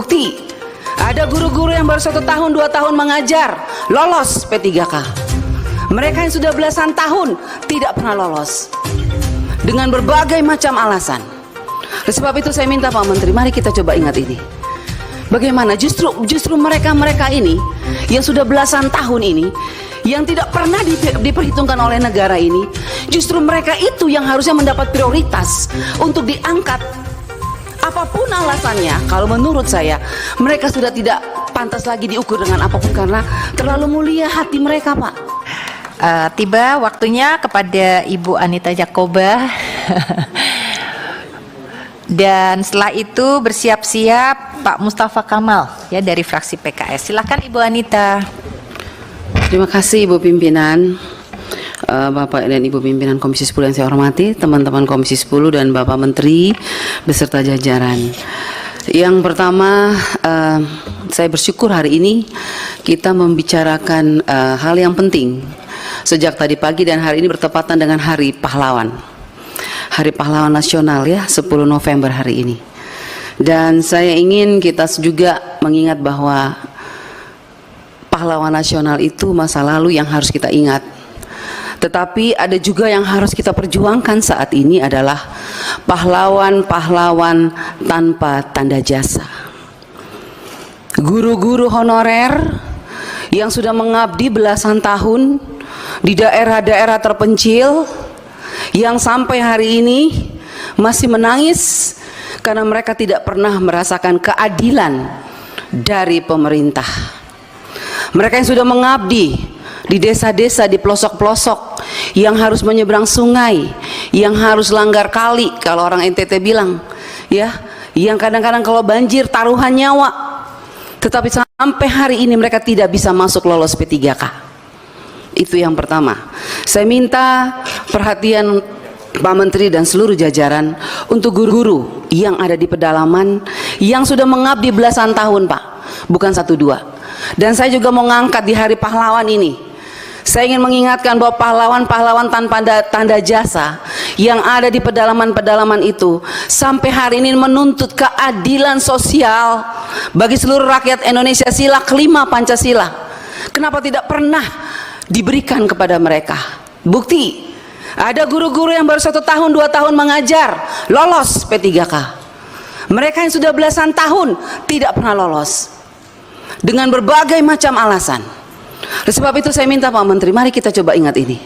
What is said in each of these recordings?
Bukti, ada guru-guru yang baru 1 tahun 2 tahun mengajar lolos P3K. Mereka yang sudah belasan tahun tidak pernah lolos dengan berbagai macam alasan. Oleh sebab itu saya minta Pak Menteri, mari kita coba ingat ini. Bagaimana justru mereka ini yang sudah belasan tahun ini, yang tidak pernah diperhitungkan oleh negara ini, justru mereka itu yang harusnya mendapat prioritas untuk diangkat. Apapun alasannya, kalau menurut saya mereka sudah tidak pantas lagi diukur dengan apapun karena terlalu mulia hati mereka, Pak. Tiba waktunya kepada Ibu Anita Jakoba. Dan setelah itu bersiap-siap Pak Mustafa Kamal ya dari fraksi PKS. Silakan Ibu Anita. Terima kasih Ibu Pimpinan, Bapak dan Ibu Pimpinan Komisi 10 yang saya hormati, teman-teman Komisi 10 dan Bapak Menteri beserta jajaran. Yang pertama, saya bersyukur hari ini kita membicarakan hal yang penting sejak tadi pagi dan hari ini bertepatan dengan Hari Pahlawan. Hari Pahlawan Nasional ya, 10 November hari ini. Dan saya ingin kita juga mengingat bahwa pahlawan nasional itu masa lalu yang harus kita ingat. Tetapi ada juga yang harus kita perjuangkan saat ini adalah pahlawan-pahlawan tanpa tanda jasa. Guru-guru honorer yang sudah mengabdi belasan tahun di daerah-daerah terpencil, yang sampai hari ini masih menangis karena mereka tidak pernah merasakan keadilan dari pemerintah. Mereka yang sudah mengabdi di desa-desa, di pelosok-pelosok, yang harus menyeberang sungai, yang harus langgar kali kalau orang NTT bilang ya, yang kadang-kadang kalau banjir taruhan nyawa, tetapi sampai hari ini mereka tidak bisa masuk lolos P3K. Itu yang pertama. Saya minta perhatian Pak Menteri dan seluruh jajaran untuk guru-guru yang ada di pedalaman yang sudah mengabdi belasan tahun, Pak, bukan 1-2. Dan saya juga mau ngangkat di Hari Pahlawan ini, saya ingin mengingatkan bahwa pahlawan-pahlawan tanpa tanda jasa yang ada di pedalaman-pedalaman itu sampai hari ini menuntut keadilan sosial bagi seluruh rakyat Indonesia, sila kelima Pancasila. Kenapa tidak pernah diberikan kepada mereka? Bukti, ada guru-guru yang baru 1 tahun 2 tahun mengajar lolos P3K. Mereka yang sudah belasan tahun tidak pernah lolos dengan berbagai macam alasan. Oleh sebab itu saya minta Pak Menteri, mari kita coba ingat ini.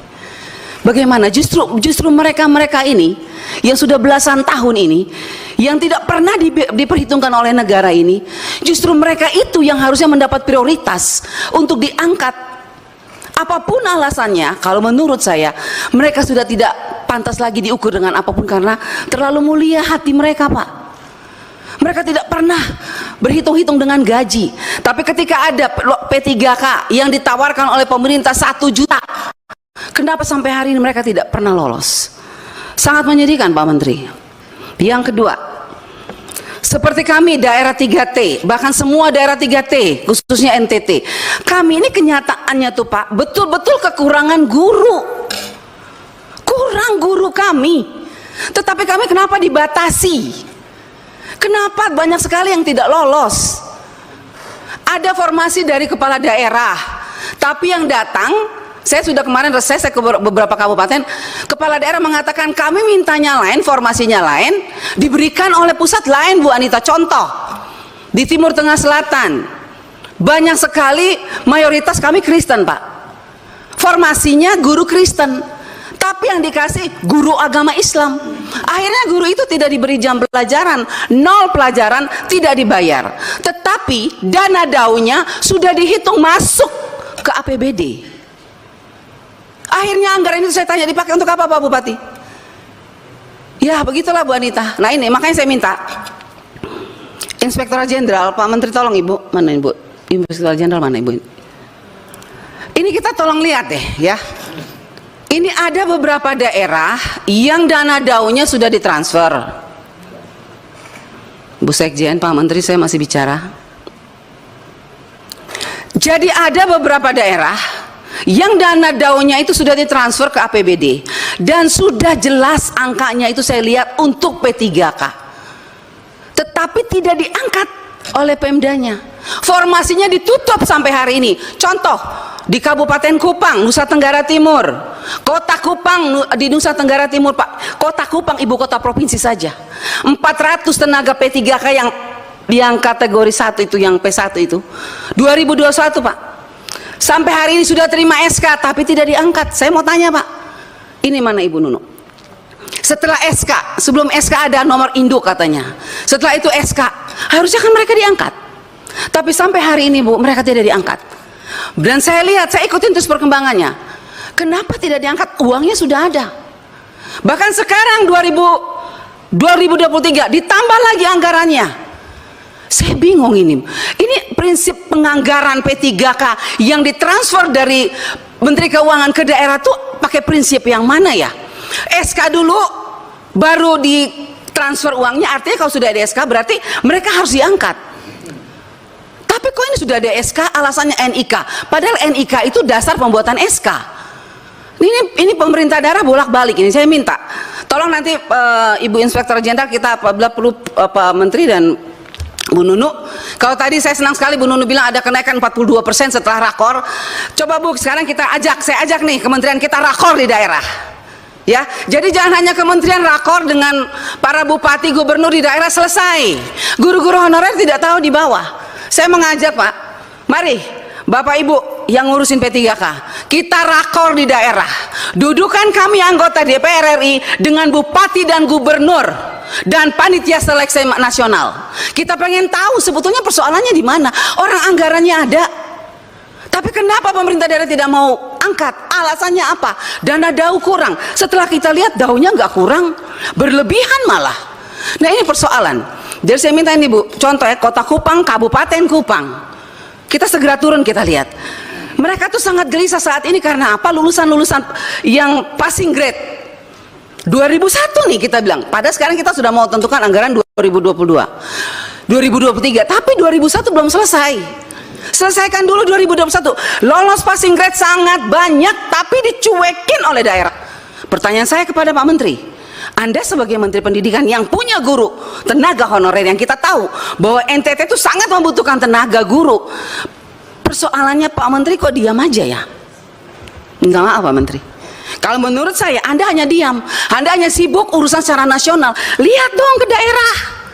Bagaimana justru mereka ini yang sudah belasan tahun ini, yang tidak pernah diperhitungkan oleh negara ini, justru mereka itu yang harusnya mendapat prioritas untuk diangkat. Apapun alasannya, kalau menurut saya mereka sudah tidak pantas lagi diukur dengan apapun karena terlalu mulia hati mereka, Pak. Mereka tidak pernah berhitung-hitung dengan gaji. Tapi ketika ada P3K yang ditawarkan oleh pemerintah 1 juta, kenapa sampai hari ini mereka tidak pernah lolos? Sangat menyedihkan, Pak Menteri. Yang kedua, seperti kami daerah 3T, bahkan semua daerah 3T, khususnya NTT, kami ini kenyataannya tuh Pak, betul-betul kekurangan guru. Kurang guru kami. Tetapi kami kenapa dibatasi? Kenapa banyak sekali yang tidak lolos? Ada formasi dari kepala daerah, tapi yang datang, saya sudah kemarin reses ke beberapa kabupaten, kepala daerah mengatakan kami mintanya lain, formasinya lain, diberikan oleh pusat lain, Bu Anita. Contoh di Timur Tengah Selatan banyak sekali, mayoritas kami Kristen, Pak, formasinya guru Kristen, tapi yang dikasih guru agama Islam. Akhirnya guru itu tidak diberi jam pelajaran, 0 pelajaran, tidak dibayar, tetapi dana daunya sudah dihitung masuk ke APBD. Akhirnya anggaran itu saya tanya, dipakai untuk apa Pak Bupati? Ya begitulah Bu Anita. Nah ini makanya saya minta Inspektorat Jenderal, Pak Menteri tolong Ibu, mana Ibu? Inspektorat Jenderal mana Ibu? Ini kita tolong lihat deh ya. Ini ada beberapa daerah yang dana daunya sudah ditransfer. Bu Sekjen, Pak Menteri, saya masih bicara. Jadi ada beberapa daerah yang dana daunya itu sudah ditransfer ke APBD dan sudah jelas angkanya itu saya lihat untuk P3K, tetapi tidak diangkat oleh Pemdanya. Formasinya ditutup sampai hari ini. Contoh, di Kabupaten Kupang, Nusa Tenggara Timur, Kota Kupang di Nusa Tenggara Timur, Pak. Kota Kupang ibu kota provinsi saja. 400 tenaga P3K yang kategori 1 itu, yang P1 itu. 2021, Pak. Sampai hari ini sudah terima SK tapi tidak diangkat. Saya mau tanya, Pak. Ini mana Ibu Nunu? Setelah SK, sebelum SK ada nomor induk katanya. Setelah itu SK, harusnya kan mereka diangkat. Tapi sampai hari ini Bu, mereka tidak diangkat. Dan saya lihat, saya ikutin terus perkembangannya. Kenapa tidak diangkat? Uangnya sudah ada. Bahkan sekarang 2023 ditambah lagi anggarannya. Saya bingung ini. Ini prinsip penganggaran P3K yang ditransfer dari Menteri Keuangan ke daerah tuh pakai prinsip yang mana ya? SK dulu baru ditransfer uangnya, artinya kalau sudah ada SK berarti mereka harus diangkat. Tapi kok ini sudah ada SK alasannya NIK, padahal NIK itu dasar pembuatan SK. Ini pemerintah daerah bolak-balik. Ini saya minta tolong nanti Ibu Inspektur Jenderal, kita apabila perlu Pak Menteri dan Bu Nunu, kalau tadi saya senang sekali Bu Nunu bilang ada kenaikan 42% setelah rakor. Coba Bu, sekarang saya ajak nih kementerian kita rakor di daerah. Ya, jadi jangan hanya kementerian rakor dengan para bupati, gubernur di daerah selesai. Guru-guru honorer tidak tahu di bawah. Saya mengajak Pak, mari Bapak Ibu yang ngurusin P3K, kita rakor di daerah. Dudukan kami anggota DPR RI dengan bupati dan gubernur dan panitia seleksi nasional. Kita pengen tahu sebetulnya persoalannya di mana. Orang anggarannya ada, tapi kenapa pemerintah daerah tidak mau angkat? Alasannya apa? Dana DAU kurang. Setelah kita lihat DAU-nya nggak kurang, berlebihan malah. Nah ini persoalan. Jadi saya minta ini Bu, contoh ya, Kota Kupang, Kabupaten Kupang. Kita segera turun, kita lihat. Mereka tuh sangat gelisah saat ini karena apa? Lulusan-lulusan yang passing grade 2001 nih kita bilang. Padahal sekarang kita sudah mau tentukan anggaran 2022, 2023, tapi 2001 belum selesai. Selesaikan dulu 2021. Lolos passing grade sangat banyak tapi dicuekin oleh daerah. Pertanyaan saya kepada Pak Menteri, Anda sebagai Menteri Pendidikan yang punya guru, tenaga honorer, yang kita tahu bahwa NTT itu sangat membutuhkan tenaga guru. Persoalannya Pak Menteri kok diam aja ya? Minta maaf Pak Menteri. Kalau menurut saya Anda hanya diam, Anda hanya sibuk urusan secara nasional. Lihat dong ke daerah.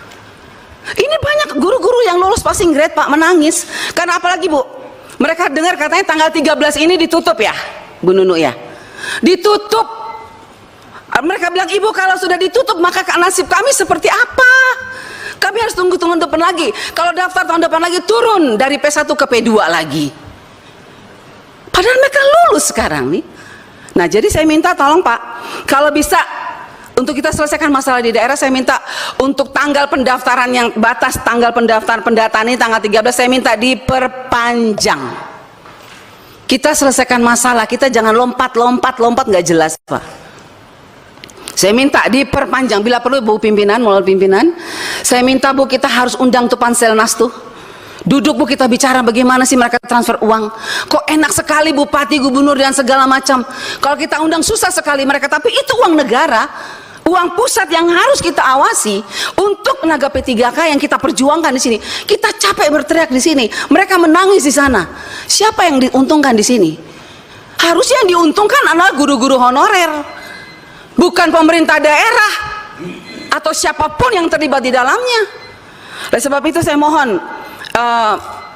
Ini banyak guru-guru yang lulus passing grade Pak, menangis. Karena apalagi Bu, mereka dengar katanya tanggal 13 ini ditutup ya Bu Nunu ya, ditutup. Mereka bilang, Ibu kalau sudah ditutup maka nasib kami seperti apa? Kami harus tunggu tahun depan lagi. Kalau daftar tahun depan lagi turun dari P1 ke P2 lagi. Padahal mereka lulus sekarang nih. Nah jadi saya minta tolong Pak, kalau bisa untuk kita selesaikan masalah di daerah, saya minta untuk tanggal pendaftaran yang batas tanggal pendaftaran pendataan ini tanggal 13, saya minta diperpanjang. Kita selesaikan masalah, kita jangan lompat nggak jelas Pak. Saya minta diperpanjang, bila perlu Bu pimpinan, melalui pimpinan, saya minta Bu kita harus undang tuh Panselnas tuh. Duduk Bu, kita bicara bagaimana sih mereka transfer uang. Kok enak sekali bupati, gubernur dan segala macam. Kalau kita undang susah sekali mereka, tapi itu uang negara, uang pusat yang harus kita awasi untuk tenaga P3K yang kita perjuangkan di sini. Kita capek berteriak di sini, mereka menangis di sana. Siapa yang diuntungkan di sini? Harusnya yang diuntungkan adalah guru-guru honorer, bukan pemerintah daerah atau siapapun yang terlibat di dalamnya. Oleh sebab itu saya mohon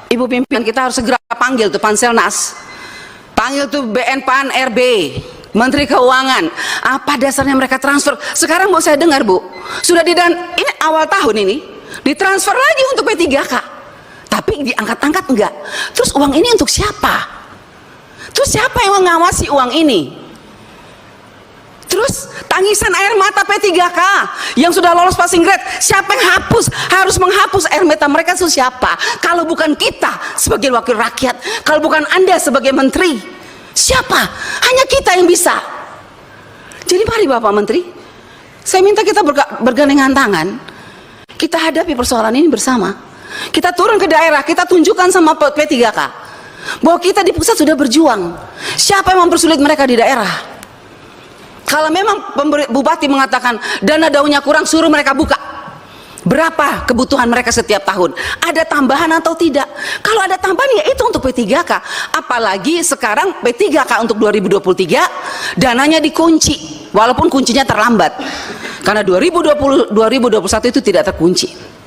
Ibu pimpinan, kita harus segera panggil tuh Panselnas, panggil tuh BNPAN RB, Menteri Keuangan. Apa dasarnya mereka transfer? Sekarang mau saya dengar Bu, sudah ini awal tahun ini ditransfer lagi untuk P3K, tapi diangkat-angkat enggak. Terus uang ini untuk siapa? Terus siapa yang mengawasi uang ini? Terus tangisan air mata P3K yang sudah lolos passing grade, siapa yang harus menghapus air mata mereka itu siapa? Kalau bukan kita sebagai wakil rakyat, kalau bukan Anda sebagai menteri, siapa? Hanya kita yang bisa. Jadi mari Bapak Menteri, saya minta kita bergandengan tangan, kita hadapi persoalan ini bersama. Kita turun ke daerah, kita tunjukkan sama P3K bahwa kita di pusat sudah berjuang. Siapa yang mempersulit mereka di daerah? Kalau memang bupati mengatakan dana daunya kurang, suruh mereka buka. Berapa kebutuhan mereka setiap tahun? Ada tambahan atau tidak? Kalau ada tambahan ya itu untuk P3K. Apalagi sekarang P3K untuk 2023 dananya dikunci, walaupun kuncinya terlambat. Karena 2021 itu tidak terkunci.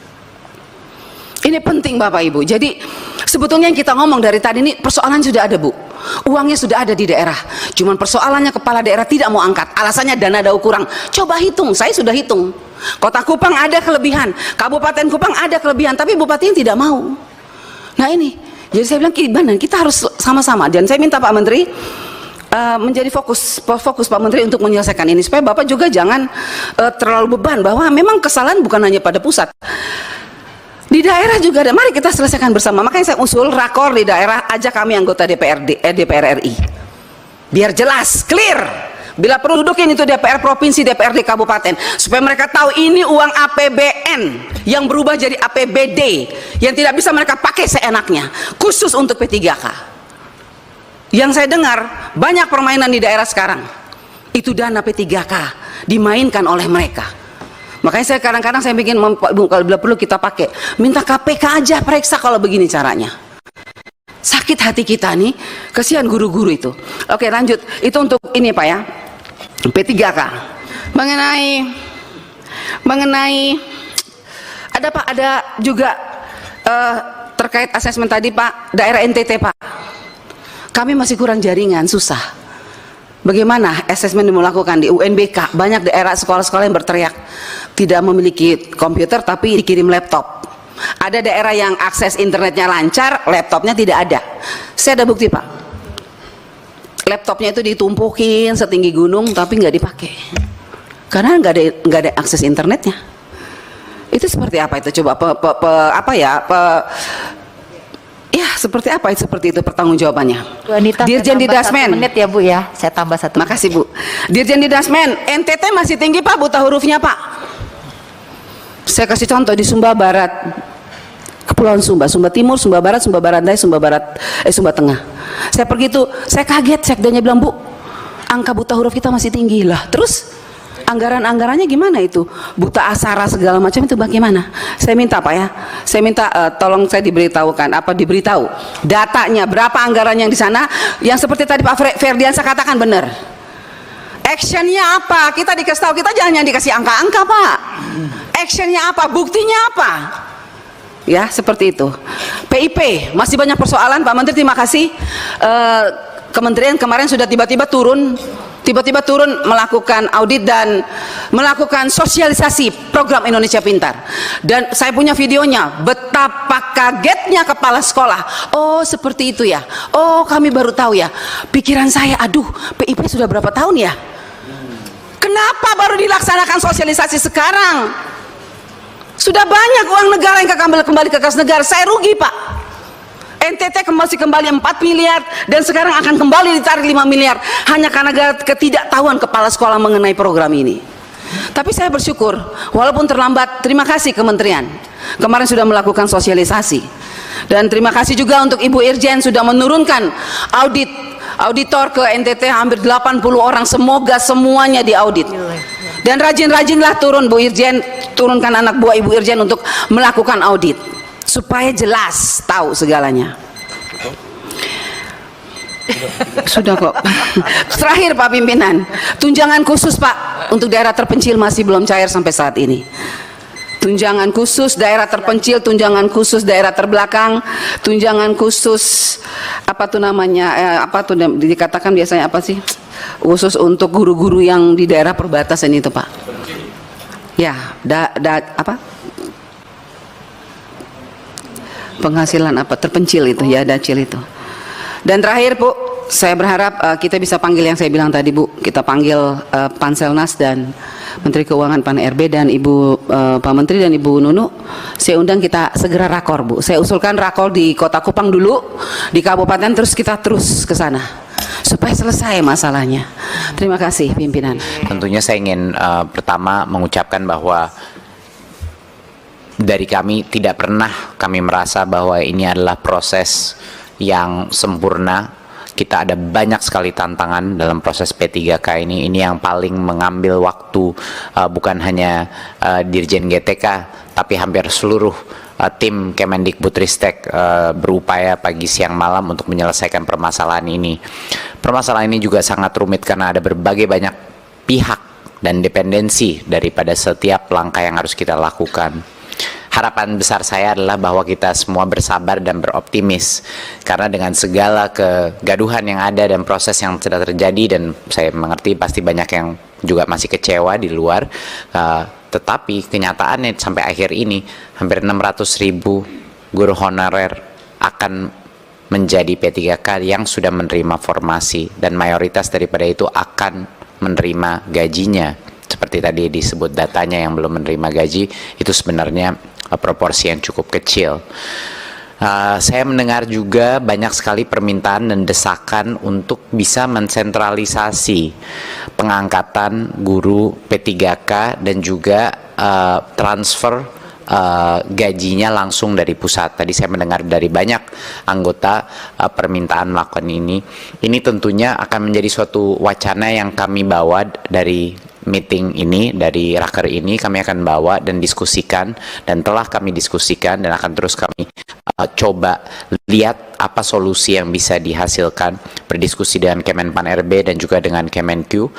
Ini penting Bapak Ibu. Jadi sebetulnya yang kita ngomong dari tadi ini persoalan sudah ada Bu. Uangnya sudah ada di daerah. Cuman persoalannya kepala daerah tidak mau angkat. Alasannya dana daur kurang. Coba hitung, saya sudah hitung. Kota Kupang ada kelebihan, Kabupaten Kupang ada kelebihan, tapi bupatinya tidak mau. Nah ini, jadi saya bilang gimana? Kita harus sama-sama. Dan saya minta Pak Menteri menjadi fokus Pak Menteri untuk menyelesaikan ini supaya Bapak juga jangan terlalu beban bahwa memang kesalahan bukan hanya pada pusat. Di daerah juga ada. Mari kita selesaikan bersama. Makanya saya usul rakor di daerah, ajak kami anggota DPR RI. Biar jelas, clear. Bila perlu dudukin itu DPR provinsi, DPRD kabupaten, supaya mereka tahu ini uang APBN yang berubah jadi APBD yang tidak bisa mereka pakai seenaknya, khusus untuk P3K. Yang saya dengar banyak permainan di daerah sekarang itu dana P3K dimainkan oleh mereka. Makanya saya kadang-kadang saya bikin, kalau bila perlu kita pakai, minta KPK aja periksa kalau begini caranya. Sakit hati kita nih, kasihan guru-guru itu. Oke lanjut, itu untuk ini Pak ya, P3K. Mengenai ada Pak, ada juga terkait asesmen tadi Pak, daerah NTT Pak, kami masih kurang jaringan, susah. Bagaimana asesmen dimelakukan di UNBK? Banyak daerah sekolah-sekolah yang berteriak tidak memiliki komputer tapi dikirim laptop. Ada daerah yang akses internetnya lancar, laptopnya tidak ada. Saya ada bukti Pak, laptopnya itu ditumpukin setinggi gunung tapi nggak dipakai karena nggak ada akses internetnya. Itu seperti apa itu coba seperti apa itu, seperti itu pertanggungjawabannya. Dirjen Didasmen. 1 menit ya Bu ya, saya tambah 1 menit. Makasih Bu. Dirjen Didasmen, NTT masih tinggi Pak buta hurufnya Pak. Saya kasih contoh di Sumba Barat, Kepulauan Sumba, Sumba Timur, Sumba Barat, Sumba Barat Daya, Sumba Tengah. Saya pergi itu, saya kaget, sekdanya bilang Bu, angka buta huruf kita masih tinggi lah. Terus anggarannya gimana itu? Buta aksara segala macam itu bagaimana? Saya minta Pak ya, saya minta tolong saya diberitahu datanya berapa anggaran yang di sana, yang seperti tadi Pak Ferdiansa katakan benar. Actionnya apa? Kita dikasih tahu, kita jangan dikasih angka-angka Pak. Actionnya apa? Buktinya apa? Ya seperti itu. PIP masih banyak persoalan Pak Menteri, terima kasih. Kementerian kemarin sudah tiba-tiba turun melakukan audit dan melakukan sosialisasi program Indonesia Pintar. Dan saya punya videonya, betapa kagetnya kepala sekolah. Oh seperti itu ya, oh kami baru tahu ya. Pikiran saya, aduh PIP sudah berapa tahun ya, kenapa baru dilaksanakan sosialisasi sekarang? Sudah banyak uang negara yang kembali ke kas negara. Saya rugi Pak. NTT masih kembali 4 miliar dan sekarang akan kembali ditarik 5 miliar hanya karena ketidaktahuan kepala sekolah mengenai program ini. Tapi saya bersyukur walaupun terlambat, terima kasih kementerian kemarin sudah melakukan sosialisasi, dan terima kasih juga untuk Ibu Irjen sudah menurunkan auditor ke NTT hampir 80 orang, semoga semuanya diaudit. Dan rajin-rajinlah turun Bu Irjen, turunkan anak buah Ibu Irjen untuk melakukan audit supaya jelas tahu segalanya. Sudah kok. Terakhir Pak Pimpinan, tunjangan khusus Pak untuk daerah terpencil masih belum cair sampai saat ini. Tunjangan khusus daerah terpencil, tunjangan khusus daerah terbelakang, tunjangan khusus apa tuh namanya, dikatakan biasanya apa sih, khusus untuk guru-guru yang di daerah perbatasan itu Pak. Ya, penghasilan apa terpencil itu ya, dacil itu. Dan terakhir Bu, saya berharap kita bisa panggil yang saya bilang tadi Bu, kita panggil Panselnas dan Menteri Keuangan Pan RB dan Ibu Pak Menteri dan Ibu Nunu. Saya undang, kita segera rakor Bu. Saya usulkan rakor di Kota Kupang dulu, di kabupaten, terus kita terus ke sana supaya selesai masalahnya. Terima kasih pimpinan. Tentunya saya ingin pertama mengucapkan bahwa dari kami tidak pernah kami merasa bahwa ini adalah proses yang sempurna. kita ada banyak sekali tantangan dalam proses P3K ini. Ini yang paling mengambil waktu bukan hanya Dirjen GTK, tapi hampir seluruh tim Kemendikbudristek berupaya pagi siang malam untuk menyelesaikan permasalahan ini. Permasalahan ini juga sangat rumit karena ada berbagai banyak pihak dan dependensi daripada setiap langkah yang harus kita lakukan. Harapan besar saya adalah bahwa kita semua bersabar dan beroptimis, karena dengan segala kegaduhan yang ada dan proses yang sudah terjadi, dan saya mengerti pasti banyak yang juga masih kecewa di luar, tetapi kenyataannya sampai akhir ini hampir 600.000 guru honorer akan menjadi P3K yang sudah menerima formasi, dan mayoritas daripada itu akan menerima gajinya. Seperti tadi disebut datanya, yang belum menerima gaji itu sebenarnya proporsi yang cukup kecil. Saya mendengar juga banyak sekali permintaan dan desakan untuk bisa mensentralisasi pengangkatan guru P3K dan juga transfer gajinya langsung dari pusat. Tadi saya mendengar dari banyak anggota permintaan melakukan ini. Ini tentunya akan menjadi suatu wacana yang kami bawa dari meeting ini, dari raker ini kami akan bawa dan diskusikan, dan telah kami diskusikan dan akan terus kami coba lihat apa solusi yang bisa dihasilkan, berdiskusi dengan Kemenpan RB dan juga dengan Kemenq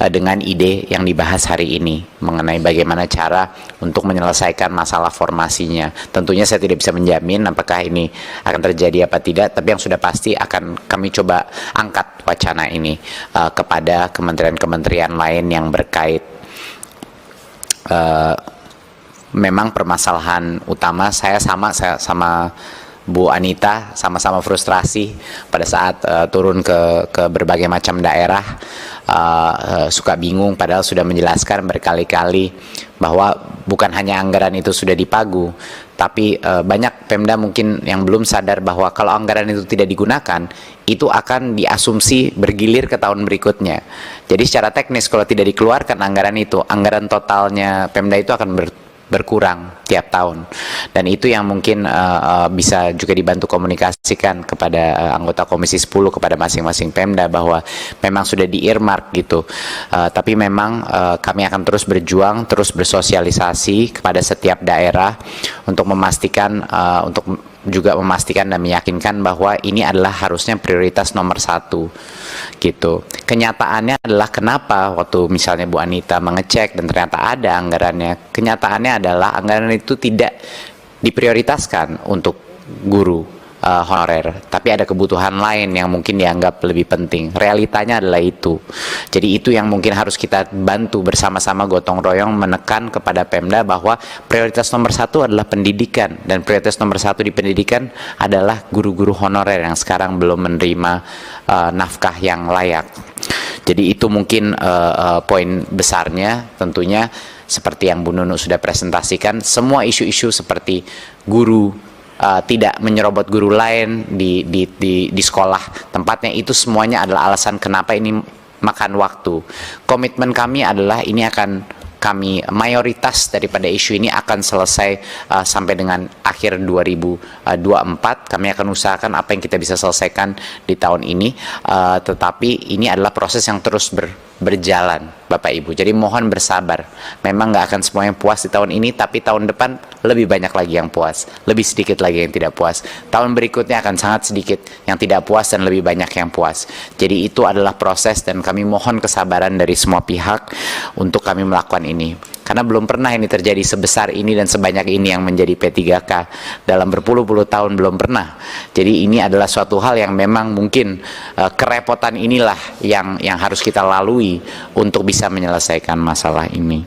dengan ide yang dibahas hari ini mengenai bagaimana cara untuk menyelesaikan masalah formasinya. Tentunya saya tidak bisa menjamin apakah ini akan terjadi apa tidak, tapi yang sudah pasti akan kami coba angkat wacana ini kepada kementerian-kementerian lain yang berkait. Memang permasalahan utama saya sama Bu Anita sama-sama frustrasi pada saat turun ke berbagai macam daerah, suka bingung padahal sudah menjelaskan berkali-kali bahwa bukan hanya anggaran itu sudah dipagu, tapi banyak Pemda mungkin yang belum sadar bahwa kalau anggaran itu tidak digunakan, itu akan diasumsi bergilir ke tahun berikutnya. Jadi secara teknis kalau tidak dikeluarkan anggaran itu, anggaran totalnya Pemda itu akan berkurang tiap tahun, dan itu yang mungkin bisa juga dibantu komunikasikan kepada anggota Komisi 10 kepada masing-masing Pemda bahwa memang sudah di-earmark gitu, tapi memang kami akan terus berjuang, terus bersosialisasi kepada setiap daerah untuk memastikan juga memastikan dan meyakinkan bahwa ini adalah harusnya prioritas nomor 1 gitu. Kenyataannya adalah kenapa waktu misalnya Bu Anita mengecek dan ternyata ada anggarannya, kenyataannya adalah anggaran itu tidak diprioritaskan untuk guru honorer, tapi ada kebutuhan lain yang mungkin dianggap lebih penting. Realitanya adalah itu. Jadi itu yang mungkin harus kita bantu bersama-sama gotong royong menekan kepada Pemda bahwa prioritas nomor 1 adalah pendidikan, dan prioritas nomor 1 di pendidikan adalah guru-guru honorer yang sekarang belum menerima nafkah yang layak. Jadi itu mungkin poin besarnya. Tentunya seperti yang Bu Nunu sudah presentasikan, semua isu-isu seperti guru tidak menyerobot guru lain di sekolah tempatnya, itu semuanya adalah alasan kenapa ini makan waktu. Komitmen kami adalah ini akan kami, mayoritas daripada isu ini akan selesai sampai dengan akhir 2024. Kami akan usahakan apa yang kita bisa selesaikan di tahun ini, tetapi ini adalah proses yang terus berjalan, Bapak Ibu. Jadi mohon bersabar. Memang nggak akan semuanya puas di tahun ini, tapi tahun depan lebih banyak lagi yang puas, lebih sedikit lagi yang tidak puas. Tahun berikutnya akan sangat sedikit yang tidak puas dan lebih banyak yang puas. Jadi itu adalah proses, dan kami mohon kesabaran dari semua pihak untuk kami melakukan ini. Karena belum pernah ini terjadi sebesar ini dan sebanyak ini yang menjadi P3K. Dalam berpuluh-puluh tahun belum pernah. Jadi ini adalah suatu hal yang memang mungkin kerepotan inilah yang harus kita lalui untuk bisa menyelesaikan masalah ini.